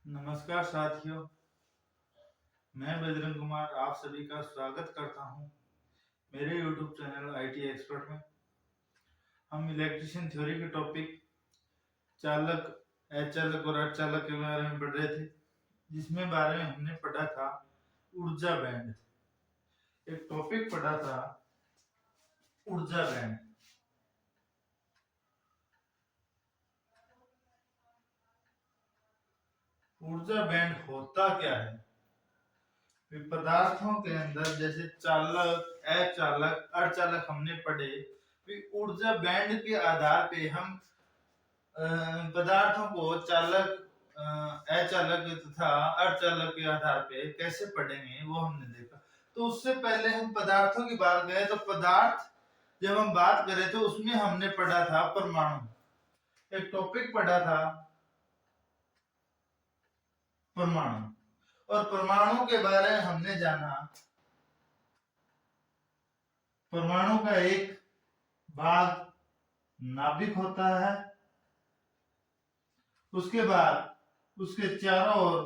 नमस्कार साथियों, मैं बजरंग कुमार आप सभी का स्वागत करता हूं मेरे YouTube चैनल IT एक्सपर्ट में। हम इलेक्ट्रिशियन थ्योरी के टॉपिक चालक, अचालक और अर्धचालक के बारे में पढ़ रहे थे, जिसमें बारे में हमने पढ़ा था ऊर्जा बैंड। एक टॉपिक पढ़ा था ऊर्जा बैंड। ऊर्जा बैंड होता क्या है? पदार्थों के अंदर जैसे चालक, अचालक, अर्धचालक हमने पढ़े। ऊर्जा बैंड के आधार पे हम पदार्थों को चालक, अचालक तथा अर्धचालक के आधार पे कैसे पढ़ेंगे वो हमने देखा। तो उससे पहले हम पदार्थों की बात करें तो पदार्थ जब हम बात करें तो उसमें हमने पढ़ा था परमाणु। एक टॉपिक पढ़ा था परमाणु, और परमाणु के बारे में हमने जाना परमाणु का एक भाग नाभिक होता है। उसके बाद उसके चारों ओर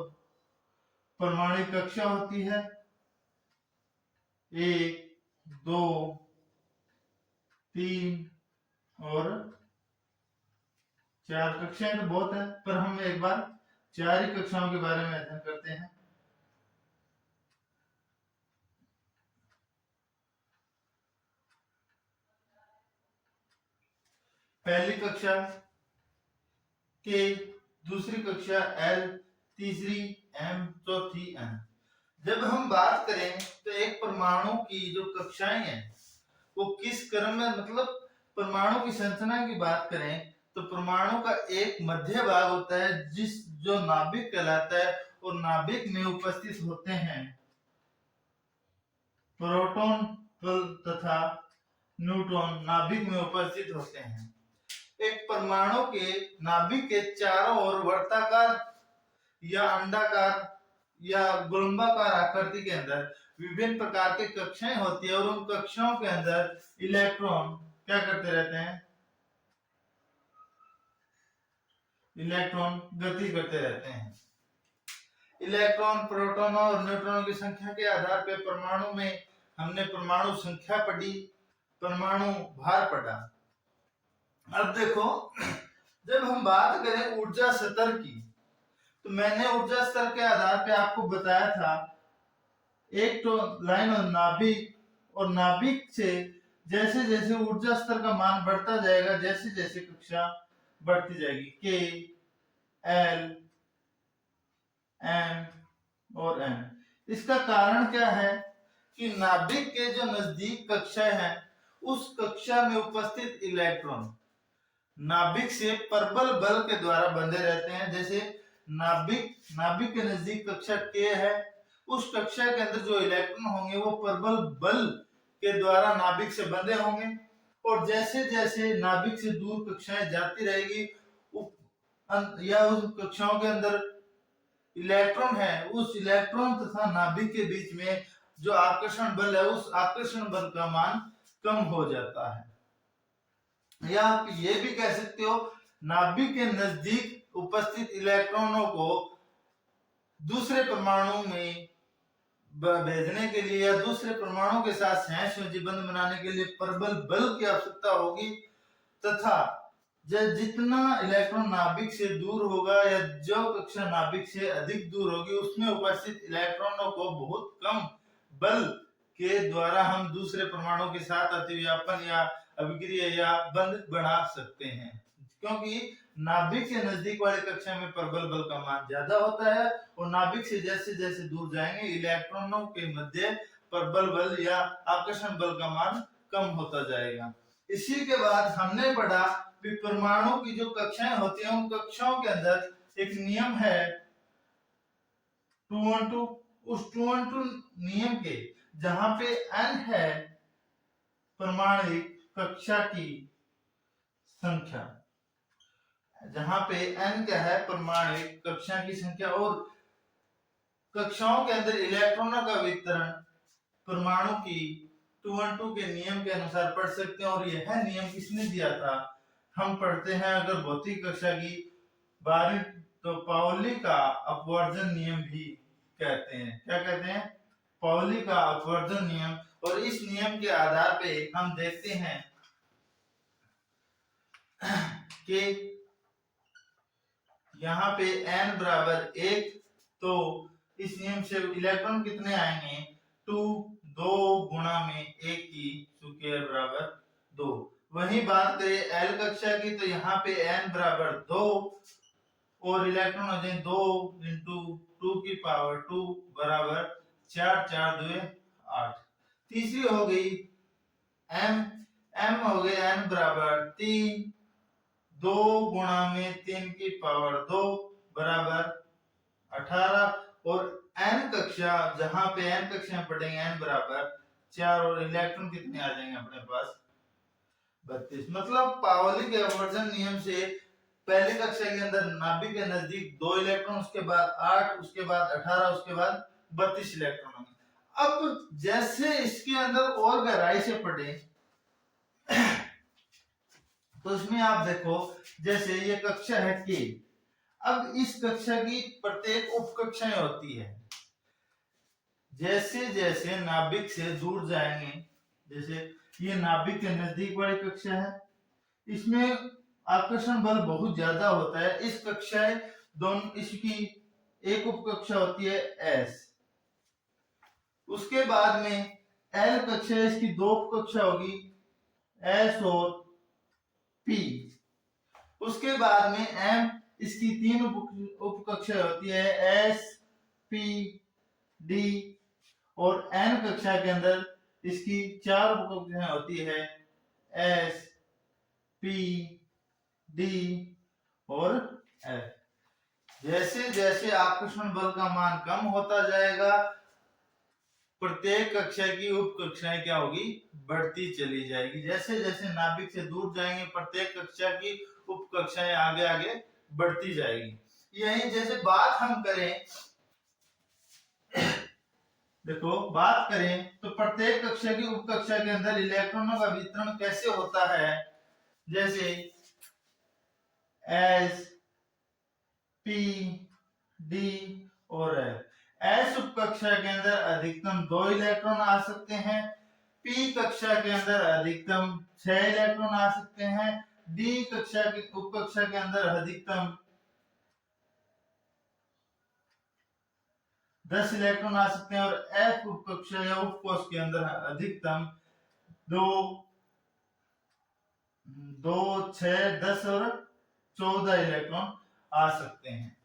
परमाणु कक्षा होती है, 1, 2, 3 और 4 कक्षाएं तो बहुत है, पर हम एक बार 4 ही कक्षाओं के बारे में अध्ययन करते हैं। पहली कक्षा के, दूसरी कक्षा L, तीसरी M, चौथी N। जब हम बात करें तो एक परमाणु की जो कक्षाएं हैं वो किस क्रम में, मतलब परमाणु की संरचना की बात करें तो परमाणु का एक मध्य भाग होता है जो नाभिक कहलाता है, और नाभिक में उपस्थित होते हैं प्रोटॉन तथा न्यूट्रॉन नाभिक में उपस्थित होते हैं। एक परमाणु के नाभिक के चारों ओर वर्ताकार या अंडाकार या गोलंबाकार आकृति के अंदर विभिन्न प्रकार के कक्षाएं होती है, और उन कक्षाओं के अंदर इलेक्ट्रॉन क्या करते रहते हैं? इलेक्ट्रॉन गति करते रहते हैं। इलेक्ट्रॉन, प्रोटॉन और न्यूट्रॉन की संख्या के आधार पर परमाणु में हमने परमाणु संख्या पढ़ी, परमाणु भार पढ़ा। अब देखो, जब हम बात करें ऊर्जा स्तर की तो मैंने ऊर्जा स्तर के आधार पे आपको बताया था एक तो लाइन और नाभिक, और नाभिक से जैसे जैसे ऊर्जा स्तर का मान बढ़ता जाएगा, जैसे जैसे कक्षा बढ़ती जाएगी, K, L, M और N। इसका कारण क्या है कि नाभिक के जो नजदीक कक्षाएं हैं उस कक्षा में उपस्थित इलेक्ट्रॉन नाभिक से प्रबल बल के द्वारा बंधे रहते हैं। जैसे नाभिक के नजदीक कक्षा K है, उस कक्षा के अंदर जो इलेक्ट्रॉन होंगे वो प्रबल बल के द्वारा नाभिक से बंधे होंगे, और जैसे जैसे नाभिक से दूर कक्षाएं जाती रहेगी या उस कक्षाओं के अंदर इलेक्ट्रॉन है, उस इलेक्ट्रॉन तथा नाभिक के बीच में जो आकर्षण बल है उस आकर्षण बल का मान कम हो जाता है। या आप ये भी कह सकते हो नाभिक के नजदीक उपस्थित इलेक्ट्रॉनों को दूसरे परमाणु में भेजने के लिए या दूसरे परमाणु के साथ सहसंयोजी बंध बनाने के लिए प्रबल बल की आवश्यकता होगी, तथा जितना इलेक्ट्रॉन नाभिक से दूर होगा या जो कक्षा नाभिक से अधिक दूर होगी उसमें उपस्थित इलेक्ट्रॉनों को बहुत कम बल के द्वारा हम दूसरे परमाणु के साथ अतिव्यापन या अभिक्रिया या बंध बना सकते हैं, क्योंकि नाभिक के नजदीक वाली कक्षा में प्रबल बल का मान ज्यादा होता है, और नाभिक से जैसे जैसे दूर जाएंगे इलेक्ट्रॉनों के मध्य प्रबल बल या आकर्षण बल का मान कम होता जाएगा। इसी के बाद हमने पढ़ा कि परमाणु की जो कक्षाएं होती हैं उन कक्षाओं के अंदर एक नियम है 212। उस 212 नियम के जहां पे n है परमाणुक कक्षा की संख्या, जहां पे n क्या है परमाणुक कक्षा की संख्या, और कक्षाओं के अंदर इलेक्ट्रॉनों का वितरण परमाणु की 212 के नियम के अनुसार पढ़ सकते हैं। और यह नियम किसने दिया था? हम पढ़ते हैं अगर भौतिक कक्षा की 12वीं तो पाउली का अपवर्जन नियम भी कहते हैं। क्या कहते हैं? पाउली का अपवर्जन नियम। और इस नियम के आधार पे हम देखते हैं कि यहाँ पे n बराबर 1, तो इस नियम से इलेक्ट्रॉन कितने आएंगे? 2, 2 गुणा में 1 की स्क्वायर बराबर 2। वही बात करें L कक्षा की, तो यहाँ पे n बराबर 2 और इलेक्ट्रॉन हो जाए 2 इंटू 2 की पावर 2 बराबर 4, 4 2 8। तीसरी हो गई m हो गए n बराबर 3, 2 गुणा में 3 की पावर 2 बराबर 18। और n कक्षा, जहां पे n कक्षा में पढ़ेंगे n बराबर 4 और इलेक्ट्रॉन कितने आ जाएंगे अपने पास? 32। मतलब पाउली के अपवर्जन नियम से पहली कक्षा के अंदर नाभिक के नजदीक 2 इलेक्ट्रॉन, उसके बाद 8, उसके बाद 18, उसके बाद 32 इलेक्ट्रॉन होंगे। अब जैसे इसके अंदर और गहराई से पढ़े तो इसमें आप देखो, जैसे ये कक्षा है के। अब इस कक्षा की प्रत्येक उप कक्षाएं होती है। जैसे जैसे नाभिक से दूर जाएंगे, जैसे ये नाभिक के नजदीक वाली कक्षा है, इसमें आकर्षण बल बहुत ज्यादा होता है। इस कक्षाएं दोनों, इसकी एक उप कक्षा होती है एस। उसके बाद में एल कक्षा, इसकी दो उप कक्षा होगी एस और पी। उसके बाद में एम, इसकी 3 उप कक्षा होती है एस, पी, डी। और एन कक्षा के अंदर इसकी 4 उप कक्षाएं होती है एस, पी, डी और एफ। जैसे जैसे आकर्षण बल का मान कम होता जाएगा, प्रत्येक कक्षा की उप कक्षाएं क्या होगी? बढ़ती चली जाएगी। जैसे जैसे नाभिक से दूर जाएंगे, प्रत्येक कक्षा की उप कक्षाएं आगे आगे बढ़ती जाएगी। यही जैसे बात हम करें, देखो बात करें तो प्रत्येक कक्षा की उप कक्षा के अंदर इलेक्ट्रॉनों का वितरण कैसे होता है? जैसे एस, पी, डी और एफ। एस उप कक्षा के अंदर अधिकतम 2 इलेक्ट्रॉन आ सकते हैं। पी कक्षा के अंदर अधिकतम 6 इलेक्ट्रॉन आ सकते हैं। डी कक्षा की उप कक्षा के अंदर अधिकतम 10 इलेक्ट्रॉन आ सकते हैं। और एफ उप कक्षा या उप कोश के अंदर अधिकतम 2, 6, 10 और 14 इलेक्ट्रॉन आ सकते हैं।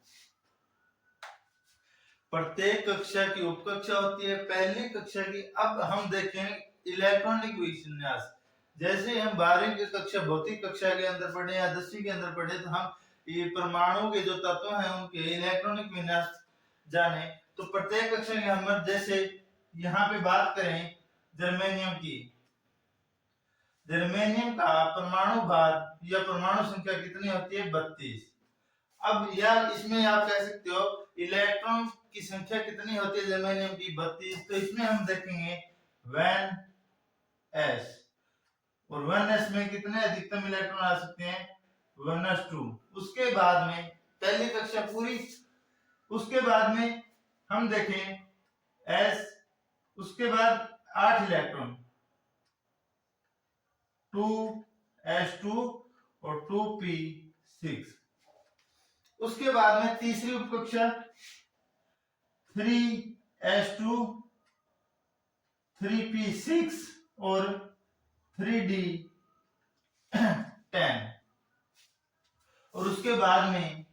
प्रत्येक कक्षा की उप कक्षा होती है। पहली कक्षा की, अब हम देखें इलेक्ट्रॉनिक विन्यास। जैसे हम 12वीं की कक्षा भौतिक कक्षा के अंदर पढ़े या 10वीं के अंदर पढ़े, तो हम ये परमाणु के जो तत्व हैं उनके इलेक्ट्रॉनिक विन्यास जाने। तो प्रत्येक कक्षा के हम, जैसे यहाँ पे बात करें जर्मेनियम की, जर्मेनियम का परमाणु भार या परमाणु संख्या कितनी होती है? 32। अब यार इसमें आप कह सकते हो इलेक्ट्रॉन की संख्या कितनी होती है जर्मेनियम की? 32। तो इसमें हम देखेंगे 1s, और 1s में कितने अधिकतम इलेक्ट्रॉन आ सकते हैं? 1s2। उसके बाद में पहली कक्षा पूरी, उसके बाद में हम देखें s, उसके बाद 8 इलेक्ट्रॉन 2s2 और 2p6। उसके बाद में तीसरी उपकक्षा 3s2, 3p6 और 3d10। और उसके बाद में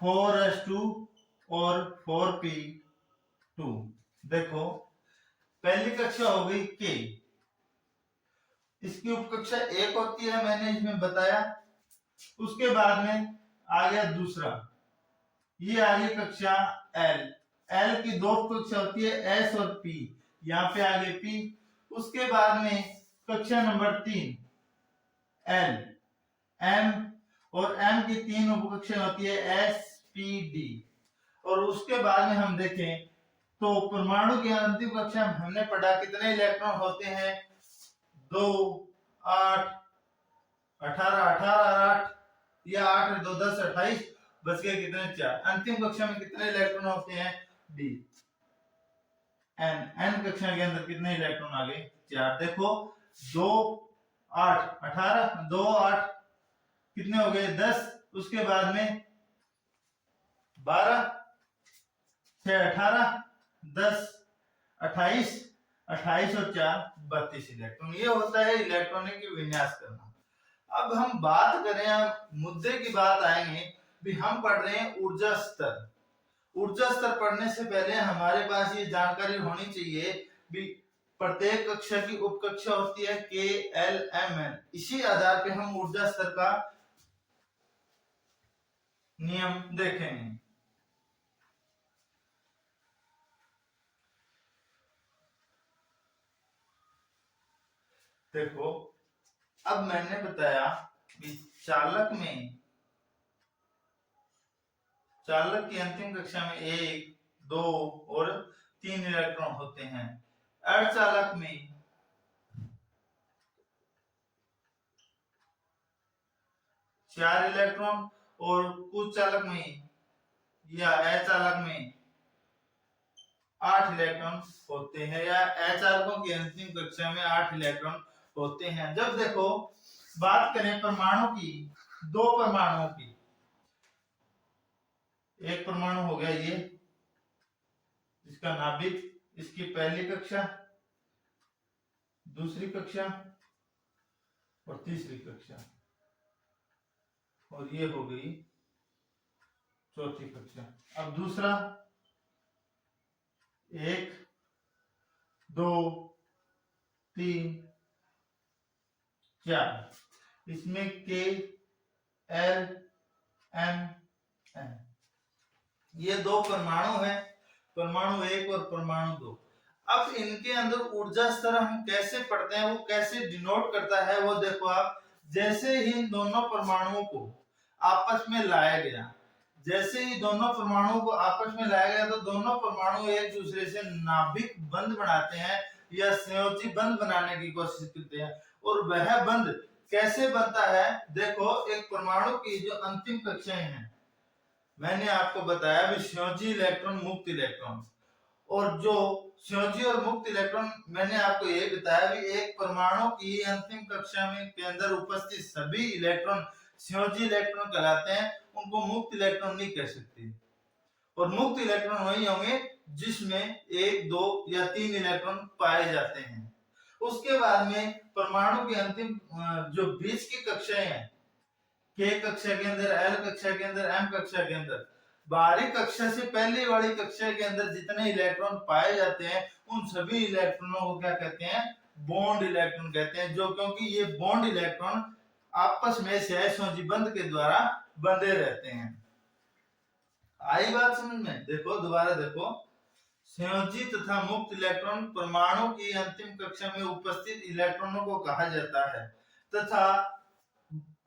4s2 और 4p2। देखो पहली कक्षा हो गई के, इसकी उपकक्षा 1 होती है, मैंने इसमें बताया। उसके बाद में आ गया दूसरा, ये आ गई कक्षा एल। एल की 2 कक्षा होती है एस और पी, यहाँ पे आ गए पी। उसके बाद में कक्षा नंबर 3 एल, एम, और एम की 3 उपकक्षा होती है एस, पी, डी। और उसके बाद में हम देखें तो परमाणु की अंतिम कक्षा में हमने पढ़ा कितने इलेक्ट्रॉन होते हैं? 2, 8, 18, 18 और 8 ये 8 2 10 28 बच गए कितने 4। अंतिम कक्षा में कितने इलेक्ट्रॉन होते हैं डी एन। एन कक्षा के अंदर कितने इलेक्ट्रॉन आ गए 4। देखो 2 8 18 2 8 कितने हो गए 10। उसके बाद में 12 6 18 10 28 28 और 4 32 इलेक्ट्रॉन। ये होता है इलेक्ट्रॉनिक विन्यास करना। अब हम बात करें, हम मुद्दे की बात आएंगे भी हम पढ़ रहे हैं ऊर्जा स्तर। ऊर्जा स्तर पढ़ने से पहले हमारे पास ये जानकारी होनी चाहिए भी प्रत्येक कक्षा की उपकक्षा होती है के एल एम एन। इसी आधार पे हम ऊर्जा स्तर का नियम देखेंगे। देखो अब मैंने बताया कि चालक की अंतिम कक्षा में 1 2 और 3 इलेक्ट्रॉन होते हैं। अर्धचालक में 4 इलेक्ट्रॉन और कुछ चालक में या अचालक में 8 इलेक्ट्रॉन होते हैं, या अचालकों की अंतिम कक्षा में 8 इलेक्ट्रॉन होते हैं। जब देखो बात करें परमाणु की, 2 परमाणुओं की, एक परमाणु हो गया ये इसका नाभिक, इसकी पहली कक्षा, दूसरी कक्षा और तीसरी कक्षा, और ये हो गई चौथी कक्षा। अब दूसरा 1 2 3 4, इसमें के एल एम एन, ये 2 परमाणु है, परमाणु 1 और परमाणु 2। अब इनके अंदर ऊर्जा स्तर हम कैसे पढ़ते हैं, वो कैसे डिनोट करता है वो देखो आप। जैसे ही इन दोनों परमाणुओं को आपस में लाया गया, जैसे ही दोनों परमाणुओं को आपस में लाया गया, तो दोनों परमाणु एक दूसरे से नाभिक बंध बनाते हैं या संयोजी बंध बनाने की कोशिश करते हैं। और वह बंध कैसे बनता है, देखो एक परमाणु की जो अंतिम कक्षाएं हैं, मैंने आपको बताया भी संयोजी इलेक्ट्रॉन मुक्त इलेक्ट्रॉन, और जो संयोजी और मुक्त इलेक्ट्रॉन मैंने आपको ये बताया भी एक परमाणु की अंतिम कक्षा में के अंदर उपस्थित सभी इलेक्ट्रॉन संयोजी इलेक्ट्रॉन कहलाते हैं, उनको मुक्त इलेक्ट्रॉन नहीं कह सकते। और मुक्त इलेक्ट्रॉन वही होंगे जिसमें 1 2 या 3 इलेक्ट्रॉन पाए जाते हैं। उसके बाद में परमाणु की अंतिम जो बीच की कक्षाएं हैं, के कक्षा के अंदर, एल कक्षा के अंदर, एम कक्षा के अंदर, बाहरी कक्षा से पहले वाली कक्षा के अंदर जितने इलेक्ट्रॉन पाए जाते हैं उन सभी इलेक्ट्रॉनों को क्या कहते हैं, बॉन्ड इलेक्ट्रॉन कहते हैं। जो क्योंकि ये बॉन्ड इलेक्ट्रॉन आपस में सहसंयोजी बंध के द्वारा बंधे रहते हैं। आई बात समझ में? देखो दोबारा देखो, संयोजी तथा मुक्त इलेक्ट्रॉन परमाणु की अंतिम कक्षा में उपस्थित इलेक्ट्रॉनों को कहा जाता है, तथा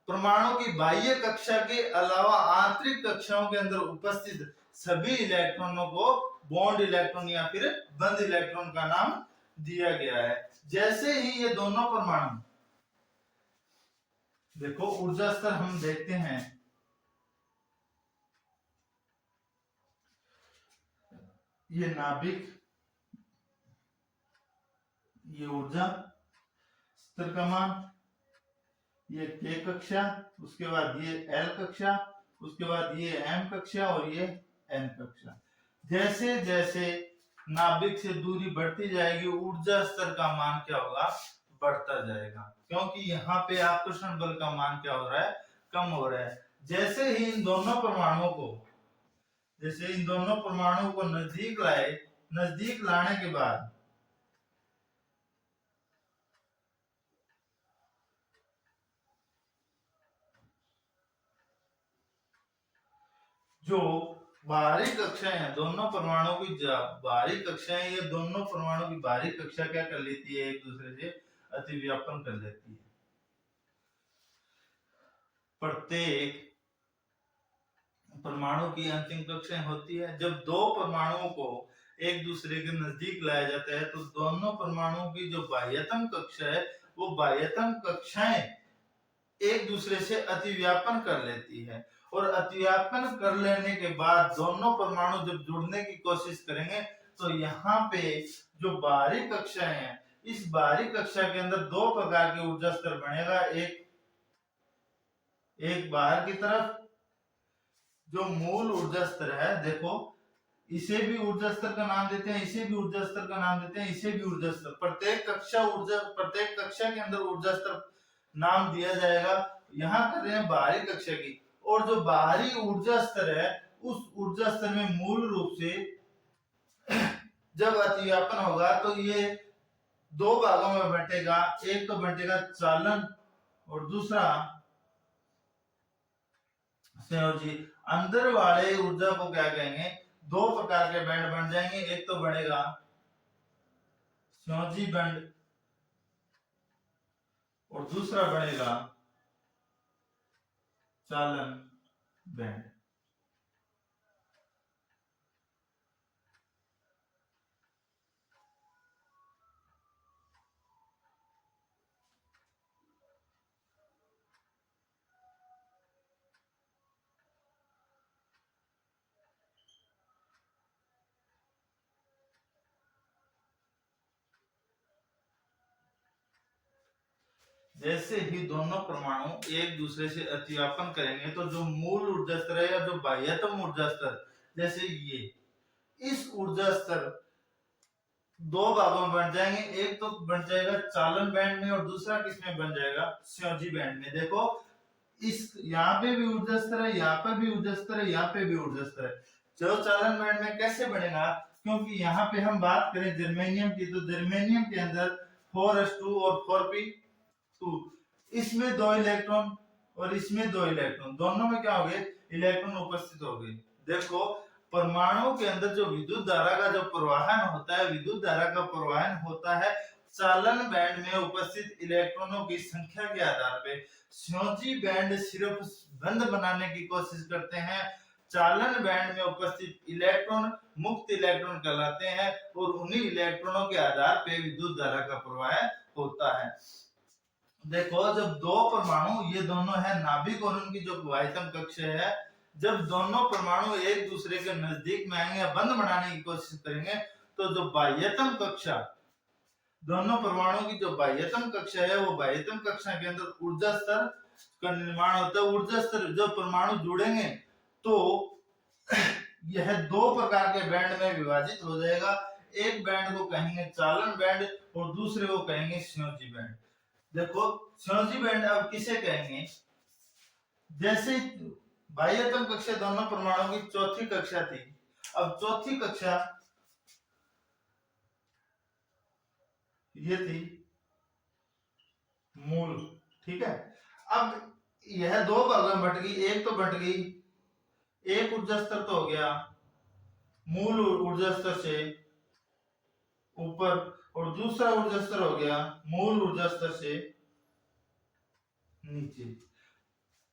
परमाणु की बाह्य कक्षा के अलावा आंतरिक कक्षाओं के अंदर उपस्थित सभी इलेक्ट्रॉनों को बॉन्ड इलेक्ट्रॉन या फिर बंध इलेक्ट्रॉन का नाम दिया गया है। जैसे ही ये दोनों परमाणु, देखो ऊर्जा स्तर हम देखते हैं, ये नाभिक, ये ऊर्जा स्तर का मान, ये के कक्षा, उसके बाद ये एल कक्षा, उसके बाद ये एम कक्षा और ये एन कक्षा। जैसे जैसे नाभिक से दूरी बढ़ती जाएगी ऊर्जा स्तर का मान क्या होगा, बढ़ता जाएगा, क्योंकि यहाँ पे आकर्षण बल का मान क्या हो रहा है, कम हो रहा है। जैसे ही इन दोनों परमाणुओं को नजदीक लाने के बाद जो बाहरी कक्षाएं हैं, दोनों परमाणुओं की बाहरी कक्षाएं, ये दोनों परमाणु की बाहरी कक्षा क्या कर लेती है, एक दूसरे से अतिव्यापन कर लेती है। प्रत्येक परमाणु की अंतिम कक्षाएं होती है। जब दो परमाणुओं को एक दूसरे के नजदीक लाया जाता है तो दोनों परमाणुओं की जो बाह्यतम कक्षा है, वो बाह्यतम कक्षाएं एक दूसरे से अतिव्यापन कर लेती है, और अतिव्यापन कर लेने के बाद दोनों परमाणु जब जुड़ने की कोशिश करेंगे तो यहाँ पे जो बाहरी कक्षाएं हैं, इस बाहरी कक्षा के अंदर दो प्रकार के ऊर्जा स्तर बनेगा। एक बाहर की तरफ जो मूल ऊर्जा स्तर है, देखो इसे भी ऊर्जा स्तर का नाम देते हैं, इसे भी ऊर्जा स्तर का नाम देते हैं, इसे भी ऊर्जा स्तर। प्रत्येक कक्षा के अंदर ऊर्जा स्तर नाम दिया जाएगा। यहाँ कर रहे हैं बाहरी कक्षा की, और जो बाहरी ऊर्जा स्तर है उस ऊर्जा स्तर में मूल रूप से जब अतिव्यापन होगा तो ये दो भागों में बंटेगा। एक तो बंटेगा चालन और दूसरा संयोजी। अंदर वाले ऊर्जा को क्या कहेंगे, दो प्रकार के बैंड बन जाएंगे। एक तो बनेगा संयोजी बैंड और दूसरा बनेगा चालन बैंड। जैसे ही दोनों परमाणु एक दूसरे से अतिव्यापन करेंगे तो जो मूल ऊर्जा स्तर है या जो बाह्यतम ऊर्जा स्तर, जैसे ये इस ऊर्जा स्तर दो भागों में बन जाएंगे। एक तो बन जाएगा चालन बैंड में और दूसरा किसमें बन जाएगा, संयोजी बैंड में। देखो इस यहाँ पे भी ऊर्जा स्तर है, यहाँ पे भी ऊर्जा स्तर है, यहाँ पे भी ऊर्जा स्तर है। जो चालन बैंड में कैसे बनेगा, क्योंकि यहाँ पे हम बात करें जर्मेनियम की, तो जर्मेनियम के अंदर 4s2 और 4p2, इसमें 2 इलेक्ट्रॉन और इसमें 2 इलेक्ट्रॉन, दोनों में क्या हो गए, इलेक्ट्रॉन उपस्थित हो गए। देखो परमाणु के अंदर जो विद्युत धारा का जो प्रवाहन होता है, विद्युत धारा का प्रवाहन होता है चालन बैंड में उपस्थित इलेक्ट्रॉनों की संख्या के आधार पे। संयोजी बैंड सिर्फ बंध बनाने की कोशिश करते हैं। चालन बैंड में उपस्थित इलेक्ट्रॉन मुक्त इलेक्ट्रॉन कहलाते हैं और उन्हीं इलेक्ट्रॉनों के आधार पे विद्युत धारा का प्रवाह होता है। देखो जब दो परमाणु, ये दोनों है नाभिक और उनकी जो बाह्यतम कक्षा है, जब दोनों परमाणु एक दूसरे के नजदीक में आएंगे या बंध बनाने की कोशिश करेंगे तो जो बाह्यतम कक्षा, दोनों परमाणु की जो बाह्यतम कक्षा है, वो बाह्यतम कक्षा के अंदर ऊर्जा स्तर का निर्माण होता है। ऊर्जा स्तर जब परमाणु जुड़ेंगे तो यह दो प्रकार के बैंड में विभाजित हो जाएगा। एक बैंड को कहेंगे चालन बैंड और दूसरे को कहेंगे संयोजी बैंड। देखो संयोजी बैंड अब किसे कहेंगे, जैसे बाह्यतम कक्षा दोनों परमाणुओं की चौथी कक्षा थी, अब चौथी कक्षा ये थी मूल, ठीक है। अब यह दो भागों में बट गई, एक तो बट गई, एक ऊर्जा स्तर तो हो गया मूल ऊर्जा स्तर से ऊपर और दूसरा ऊर्जा स्तर हो गया मूल ऊर्जा स्तर से नीचे।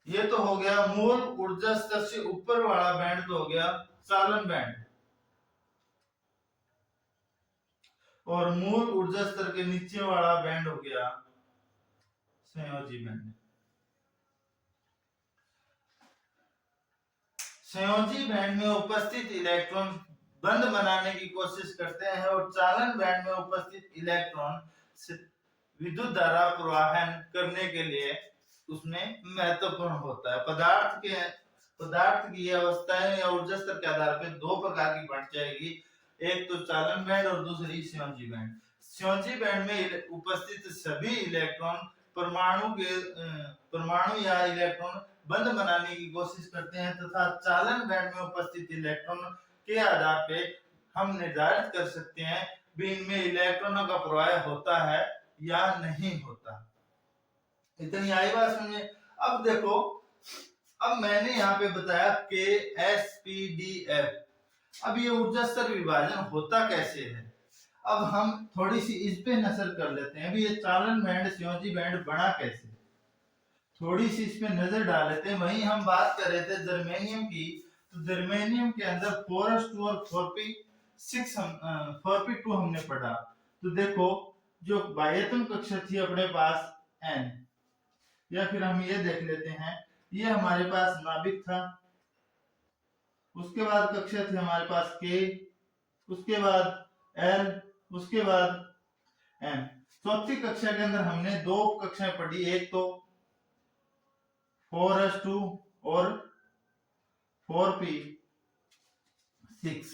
ये तो हो गया मूल ऊर्जा स्तर से ऊपर वाला बैंड, तो हो गया चालन बैंड, और मूल ऊर्जा स्तर के नीचे वाला बैंड हो गया संयोजी बैंड। संयोजी बैंड में उपस्थित इलेक्ट्रॉन बंध बनाने की कोशिश करते हैं और चालन बैंड में उपस्थित इलेक्ट्रॉन विद्युत धारा प्रवाहन करने के लिए उसमें महत्वपूर्ण होता है। पदार्थ की अवस्थाएं या ऊर्जा स्तर के आधार पर दो प्रकार की बंट जाएगी, एक तो चालन बैंड और दूसरी संयोजी बैंड। संयोजी बैंड में उपस्थित सभी इलेक्ट्रॉन परमाणु या इलेक्ट्रॉन बंध बनाने की कोशिश करते हैं तथा चालन बैंड में उपस्थित इलेक्ट्रॉन के आधार पे हम निर्धारित कर सकते हैं भी इनमें इलेक्ट्रॉनों का प्रवाह होता है या नहीं होता। इतनी आई बात समझे। अब देखो, अब मैंने यहाँ पे बताया के एस पी डी एफ। अब ये ऊर्जा स्तर विभाजन होता कैसे है, अब हम थोड़ी सी इस पे नजर कर लेते हैं भी ये चालन बैंड संयोजी बैंड बना कैसे, थोड़ी सी इस पे नजर डाल लेते हैं। वहीं हम बात कर रहे थे जर्मेनियम की, तो जर्मेनियम के अंदर 4s2 और 4p2 हमने पढ़ा। तो देखो जो बाह्यतम कक्षा थी अपने पास n, या फिर हम ये देख लेते हैं, ये हमारे पास नाभिक था, उसके बाद कक्षा थी हमारे पास के, उसके बाद एल, उसके बाद एम। चौथी कक्षा के अंदर हमने दो कक्षाएं पढ़ी, एक तो 4s2 और 4p6।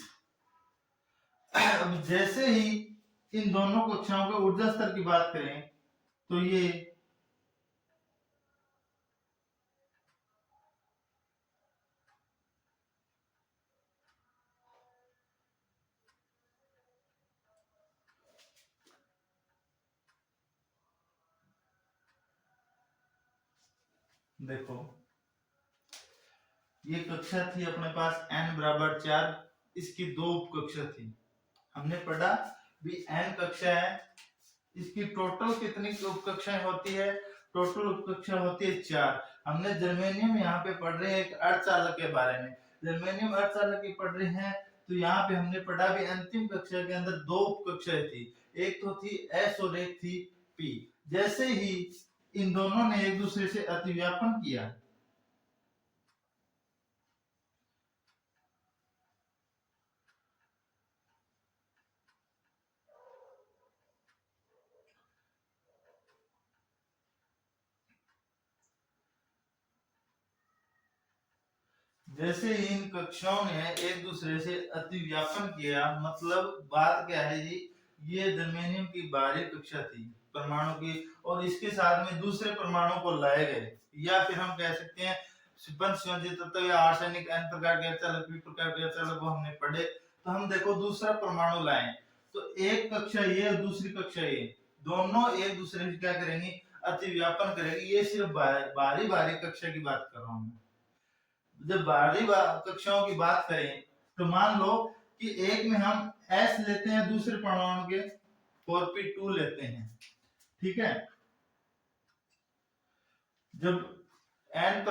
अब जैसे ही इन दोनों कक्षाओं के ऊर्जा स्तर की बात करें तो ये देखो, ये कक्षा थी अपने पास n बराबर 4, इसकी दो उप कक्षा थी। हमने पढ़ा भी n कक्षा है, इसकी टोटल कितनी उप कक्षाएं होती है, टोटल उप कक्षा होती है 4। हमने जर्मेनियम यहाँ पे पढ़ रहे हैं एक अर्धचालक के बारे में, जर्मेनियम अर्धचालक की पढ़ रहे हैं, तो यहाँ पे हमने पढ़ा भी अंतिम कक्षा के अंदर दो उप कक्षाएं थी, एक तो थी S और एक थी P। जैसे ही इन दोनों ने एक दूसरे से अतिव्यापन किया, जैसे इन कक्षाओं ने एक दूसरे से अतिव्यापन किया, मतलब बात क्या है जी, ये जर्मेनियम की बाहरी कक्षा थी परमाणु की, और इसके साथ में दूसरे परमाणु को लाए गए, या फिर हम कह सकते हैं बंध संयोजित तत्व या आर्सेनिक n प्रकार के अर्धचालक, p प्रकार के अर्धचालक को हमने पढ़े। तो हम देखो दूसरा परमाणु लाएं, तो एक कक्षा ये और दूसरी कक्षा ये, दोनों एक दूसरे से क्या करेंगे, अतिव्यापन करेंगे। ये सिर्फ बाहरी कक्षा की बात कर रहा हूं। जब बाहरी कक्षाओं की बात करें तो मान लो कि एक में हम S लेते हैं, दूसरे परमाणु के 4p2 लेते हैं, ठीक है। जब n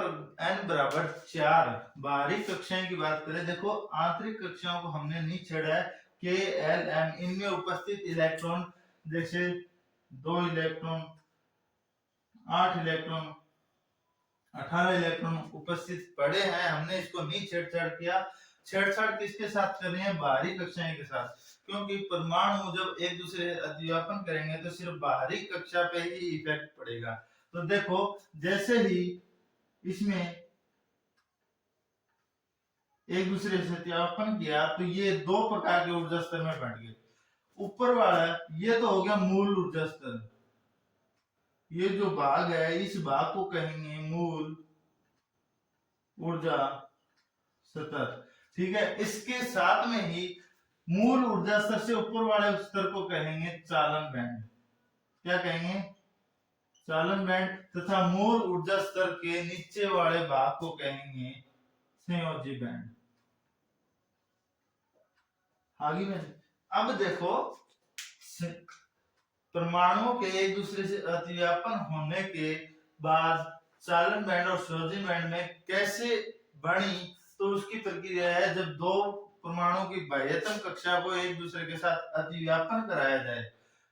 बराबर 4 बाहरी कक्षाएं की बात करें, देखो आंतरिक कक्षाओं को हमने नहीं छेड़ा है, K L M इनमें उपस्थित इलेक्ट्रॉन, जैसे 2 इलेक्ट्रॉन, 8 इलेक्ट्रॉन, 18 इलेक्ट्रॉन उपस्थित पड़े हैं, हमने इसको नहीं छेड़छाड़ किया। छेड़छाड़ किसके साथ कर रहे हैं, बाहरी कक्षाएं के साथ, क्योंकि परमाणु जब एक दूसरे अतिव्यापन करेंगे तो सिर्फ बाहरी कक्षा पे ही इफेक्ट पड़ेगा। तो देखो जैसे ही इसमें एक दूसरे से अतिव्यापन किया तो ये दो प्रकार के ऊर्जा स्तर में बंट गए। ऊपर वाला ये तो हो गया मूल ऊर्जा स्तर, ये जो भाग है इस भाग को कहेंगे मूल ऊर्जा स्तर, ठीक है। इसके साथ में ही मूल ऊर्जा स्तर से ऊपर वाले स्तर को कहेंगे चालन बैंड। क्या कहेंगे, चालन बैंड। तथा मूल ऊर्जा स्तर के नीचे वाले भाग को कहेंगे संयोजी बैंड। आगे में अब देखो परमाणुओं के एक दूसरे से अतिव्यापन होने के बाद चालन बैंड और संयोजी बैंड में कैसे बनी, तो उसकी प्रक्रिया है जब दो परमाणु की बाह्यतम कक्षा को एक दूसरे के साथ अतिव्यापन कराया जाए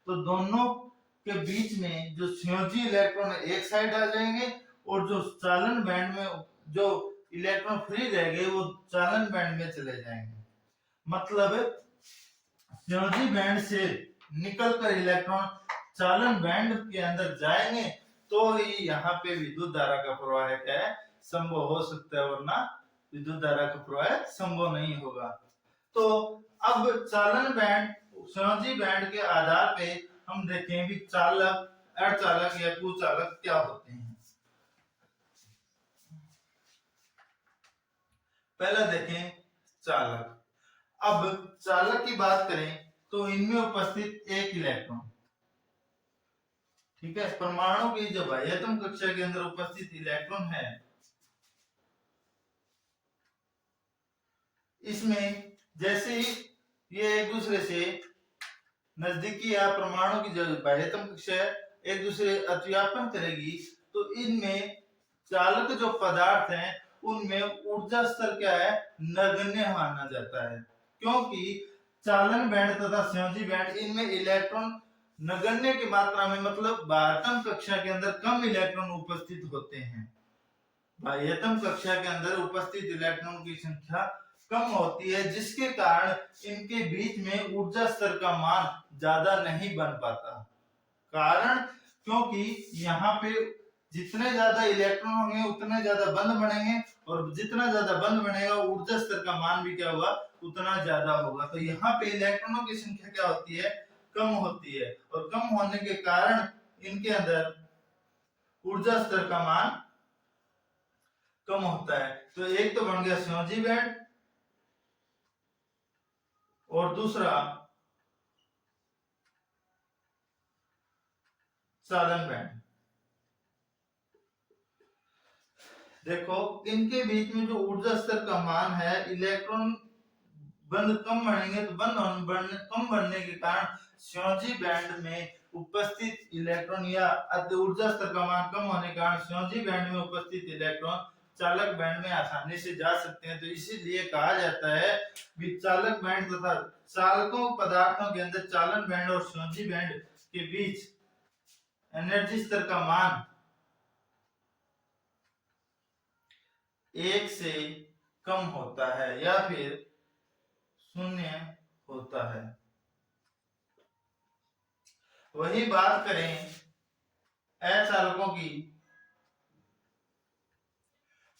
तो दोनों के बीच में जो संयोजी इलेक्ट्रॉन एक साइड आ जाएंगे और जो चालन बैंड में जो इलेक्ट्रॉन फ्री रहेंगे वो चालन बैंड में चले जाएंगे। मतलब संयोजी बैंड से निकलकर इलेक्ट्रॉन चालन बैंड के अंदर जाएंगे तो ही यहाँ पे विद्युत धारा का प्रवाह क्या है, संभव हो सकता है, वरना विद्युत धारा का प्रवाह संभव नहीं होगा। तो अब चालन बैंड संयोजी बैंड के आधार पे हम देखें भी चालक, अर्धचालक या कुचालक क्या होते हैं। पहला देखें चालक। अब चालक की बात करें तो इनमें उपस्थित एक इलेक्ट्रॉन, ठीक है, परमाणु की जो बाह्यतम कक्षा के अंदर उपस्थित इलेक्ट्रॉन है, इसमें जैसे ही ये एक दूसरे से नजदीकी या परमाणु की जो बाह्यतम कक्षा है एक दूसरे अतिव्यापन करेगी तो इनमें चालक जो पदार्थ हैं उनमें ऊर्जा स्तर क्या है, नगण्य माना जाता है, क्योंकि चालन बैंड तथा संयोजी बैंड इनमें इलेक्ट्रॉन नगण्य की मात्रा में, मतलब बाह्यतम कक्षा के अंदर कम इलेक्ट्रॉन उपस्थित होते हैं। बाह्यतम कक्षा के अंदर उपस्थित इलेक्ट्रॉन की संख्या कम होती है, जिसके कारण इनके बीच में ऊर्जा स्तर का मान ज्यादा नहीं बन पाता। कारण क्योंकि यहाँ पे जितने ज्यादा इलेक्ट्रॉन होंगे उतने ज्यादा बंध बनेंगे, और जितना ज्यादा बंध बनेगा ऊर्जा स्तर का मान भी क्या होगा, उतना ज्यादा होगा। तो यहाँ पे इलेक्ट्रॉनों की संख्या क्या होती है, कम होती है, और कम होने के कारण इनके अंदर ऊर्जा स्तर का मान कम होता है। तो एक तो बन गया श्योजी बैंड, और दूसरा चालन बैंड। देखो इनके बीच में जो ऊर्जा स्तर का मान है, इलेक्ट्रॉन बंद कम बढ़ेंगे तो कम बढ़ने के कारण श्योजी बैंड में उपस्थित इलेक्ट्रॉन या ऊर्जा स्तर का मान कम होने के कारण श्योजी बैंड में उपस्थित इलेक्ट्रॉन चालक बैंड में आसानी से जा सकते हैं। तो इसीलिए कहा जाता है कि चालक बैंड तथा चालकों पदार्थों के अंदर चालन बैंड और श्योजी बैंड के बीच एनर्जी स्तर का मान 1 से कम होता है या फिर 0 होता है। वही बात करें अचालकों की,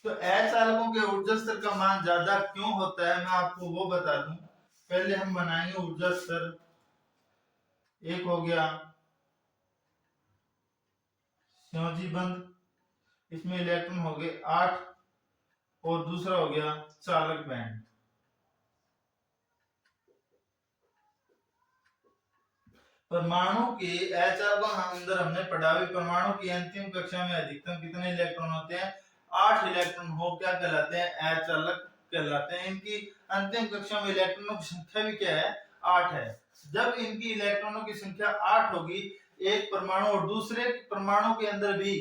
तो अचालकों के ऊर्जा स्तर का मान ज्यादा क्यों होता है, मैं आपको वो बता दूं। पहले हम बनाएंगे ऊर्जा स्तर। एक हो गया श्योजी बंध, इसमें इलेक्ट्रॉन हो गए 8, और दूसरा हो गया चालक बैंड। परमाणु के अचालकों अंदर हमने पढ़ा भी, परमाणु की अंतिम कक्षा में अधिकतम कितने इलेक्ट्रॉन होते हैं, 8 इलेक्ट्रॉन हो क्या कहलाते हैं, अचालक कहलाते हैं। इनकी अंतिम कक्षा में इलेक्ट्रॉनों की संख्या भी क्या है, 8 है। जब इनकी इलेक्ट्रॉनों की संख्या 8 होगी, एक परमाणु और दूसरे परमाणु के अंदर भी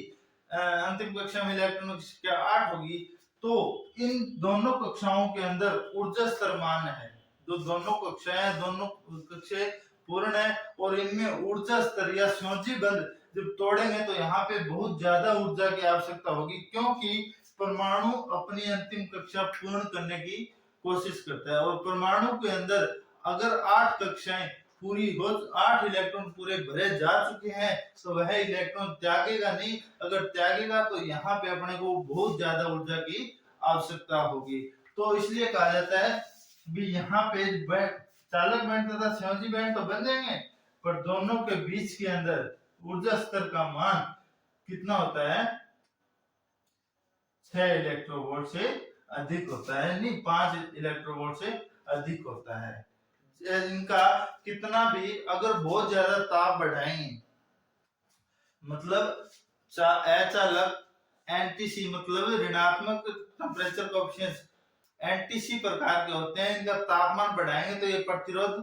अंतिम कक्षा में इलेक्ट्रॉनों की संख्या 8 होगी, तो इन दोनों कक्षाओं के अंदर ऊर्जा स्तर मान है, जो दोनों कक्षाएं, दोनों कक्षाएं पूर्ण है, और इनमें ऊर्जा स्तर या श्योजी बंध जब तोड़ेंगे तो यहाँ पे बहुत ज्यादा ऊर्जा की आवश्यकता होगी, क्योंकि परमाणु अपनी अंतिम कक्षा पूर्ण करने की कोशिश करता है। और परमाणु के अंदर अगर 8 कक्षाएं पूरी हो, 8 इलेक्ट्रॉन पूरे भरे जा चुके हैं, तो वह इलेक्ट्रॉन त्यागेगा नहीं। अगर त्यागेगा तो यहाँ पे अपने को बहुत ज्यादा ऊर्जा की आवश्यकता होगी। तो इसलिए कहा जाता है भी यहाँ पे चालक बैंड तथा श्योजी बैंड तो बन जाएंगे, पर दोनों के बीच के अंदर ऊर्जा स्तर का मान कितना होता है, 6 इलेक्ट्रोवोल्ट से अधिक होता है, नहीं 5 इलेक्ट्रोवोल्ट से अधिक होता है। इनका कितना भी अगर बहुत ज्यादा ताप बढ़ाएंगे, मतलब अचालक एनटीसी मतलब ऋणात्मक टेम्परेचर कोएफिशिएंट एनटीसी प्रकार के होते हैं, इनका तापमान बढ़ाएंगे तो ये प्रतिरोध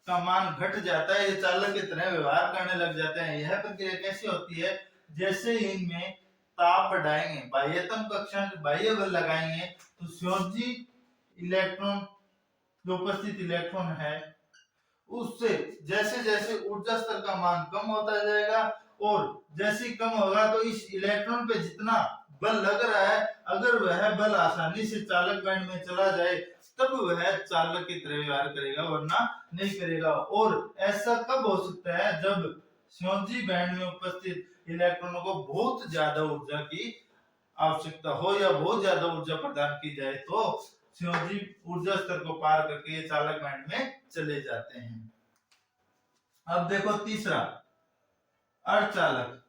का मान घट जाता है, ये चालक की तरह व्यवहार करने लग जाते हैं। यह प्रक्रिया कैसी होती है, जैसे इनमें ताप बढ़ाएंगे, बाह्यतम कक्षा बाह्य बल लगाएंगे, तो श्योजी इलेक्ट्रॉन जो उपस्थित इलेक्ट्रॉन है उससे जैसे जैसे ऊर्जा स्तर का मान कम होता जाएगा, और जैसे कम होगा तो इस इलेक्ट्रॉन पे जितना बल लग रहा है, अगर वह बल आसानी से चालक बैंड में चला जाए तब वह चालक की तरह व्यवहार करेगा, वरना नहीं करेगा। और ऐसा कब हो सकता है, जब श्योजी बैंड में उपस्थित इलेक्ट्रॉनों को बहुत ज्यादा ऊर्जा की आवश्यकता हो या बहुत ज्यादा ऊर्जा प्रदान की जाए, तो श्योजी ऊर्जा स्तर को पार करके ये चालक बैंड में चले जाते हैं। अब देखो तीसरा अर्धचालक।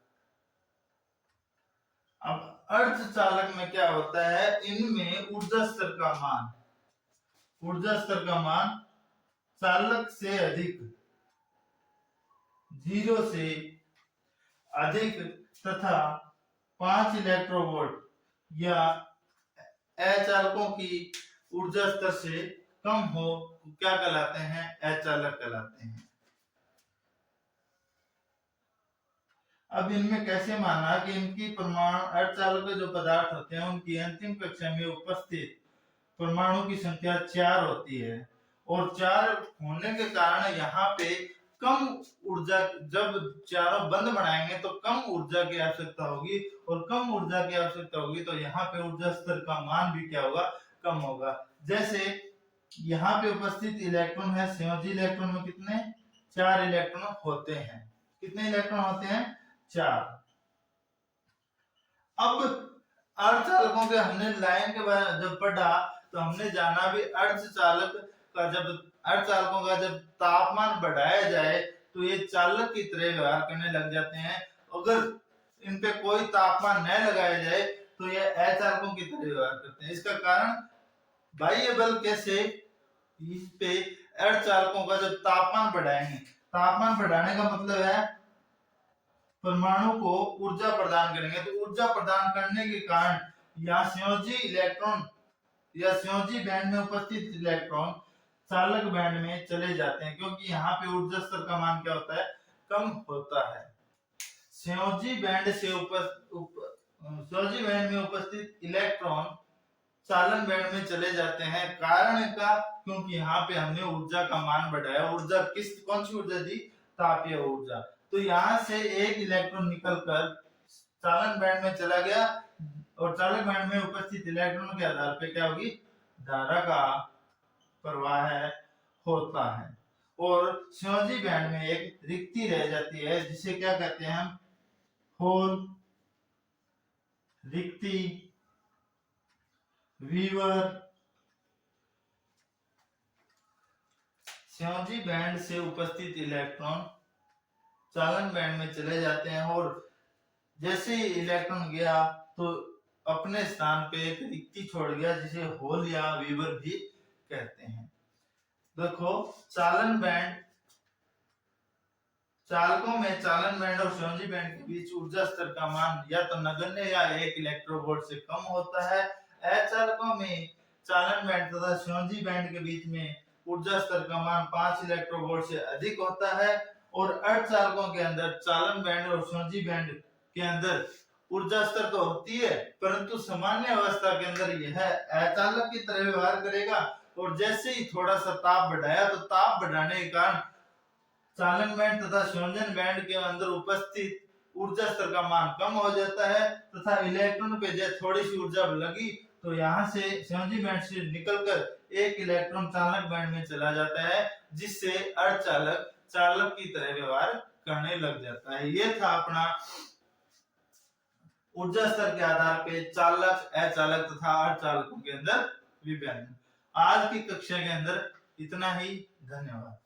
अब अर्धचालक में क्या होता है, इनमें ऊर्जा स्तर का मान चालक से अधिक, 0 से अधिक तथा 5 इलेक्ट्रोवोल्ट या अचालकों की ऊर्जा स्तर से कम हो, क्या कहलाते हैं, अचालक कहलाते हैं। अब इनमें कैसे माना कि इनकी परमाणु अर्धचालक जो पदार्थ होते हैं उनकी अंतिम कक्षा में उपस्थित परमाणु की संख्या 4 होती है, और 4 होने के कारण यहाँ पे कम ऊर्जा, जब चारों बंद बनाएंगे तो कम ऊर्जा की आवश्यकता होगी, और कम ऊर्जा की आवश्यकता होगी तो यहाँ पे ऊर्जा स्तर का मान भी क्या होगा, कम होगा। जैसे यहाँ पे उपस्थित इलेक्ट्रॉन है, संयोजी इलेक्ट्रॉन में कितने, 4 इलेक्ट्रॉन होते हैं। कितने इलेक्ट्रॉन होते हैं, 4। अब अर्धचालकों के हमने लाइन के बारे में जब पढ़ा तो हमने जाना भी अर्धचालक का, जब अर्धचालकों का जब तापमान बढ़ाया जाए तो ये चालक की तरह व्यवहार करने लग जाते हैं। अगर इन पे कोई तापमान न लगाया जाए तो ये अचालकों की तरह व्यवहार करते हैं। इसका कारण बाह्य बल कैसे, इस पे अर्धचालकों का जब तापमान बढ़ाएंगे, तापमान बढ़ाने का मतलब है परमाणु को ऊर्जा प्रदान करेंगे, तो ऊर्जा प्रदान करने के कारण यहाँ संयोजी इलेक्ट्रॉन या संयोजी बैंड में उपस्थित इलेक्ट्रॉन चालक बैंड में चले जाते हैं, क्योंकि यहाँ पे ऊर्जा स्तर का मान क्या होता है, कम होता है। संयोजी बैंड में उपस्थित इलेक्ट्रॉन चालन बैंड में चले जाते हैं। कारण का, क्योंकि यहाँ पे हमने ऊर्जा का मान बढ़ाया। ऊर्जा कौन सी ऊर्जा दी, तापीय ऊर्जा। तो यहाँ से एक इलेक्ट्रॉन निकलकर चालन बैंड में चला गया, और चालक बैंड में उपस्थित इलेक्ट्रॉन के आधार पे क्या होगी, धारा का प्रवाह होता है। और संयोजी बैंड में एक रिक्ति रह जाती है, जिसे क्या कहते हैं हम, होल, रिक्ति, वीवर। संयोजी बैंड से उपस्थित इलेक्ट्रॉन चालन बैंड में चले जाते हैं, और जैसे ही इलेक्ट्रॉन गया तो अपने स्थान पे एक रिक्ति छोड़ गया, जिसे होल या वीवर भी कहते हैं। देखो चालन बैंड, चालकों में चालन बैंड और संयोजी बैंड के बीच ऊर्जा स्तर का मान या तो नगण्य या 1 इलेक्ट्रोवोल्ट से कम होता है। अचालकों में चालन बैंड तथा संयोजी बैंड के बीच में ऊर्जा स्तर का मान 5 इलेक्ट्रोवोल्ट से अधिक होता है। और अर्धचालकों के अंदर चालन बैंड और संयोजी बैंड के अंदर ऊर्जा स्तर तो होती है, परंतु सामान्य अवस्था के अंदर यह अचालक की तरह व्यवहार करेगा। और जैसे ही थोड़ा सा ताप बढ़ाया तो ताप बढ़ाने के कारण चालन बैंड तथा संयोजन बैंड के अंदर उपस्थित ऊर्जा स्तर का मान कम हो जाता है, तथा इलेक्ट्रॉन पे जब थोड़ी सी ऊर्जा लगी तो यहाँ से संयोजी बैंड से निकलकर एक इलेक्ट्रॉन चालक बैंड में चला जाता है, जिससे अर्धचालक चालक की तरह व्यवहार करने लग जाता है। ये था अपना ऊर्जा स्तर के आधार पे चालक, अचालक तथा अर्धचालकों के अंदर विभाजन। आज की कक्षा के अंदर इतना ही। धन्यवाद।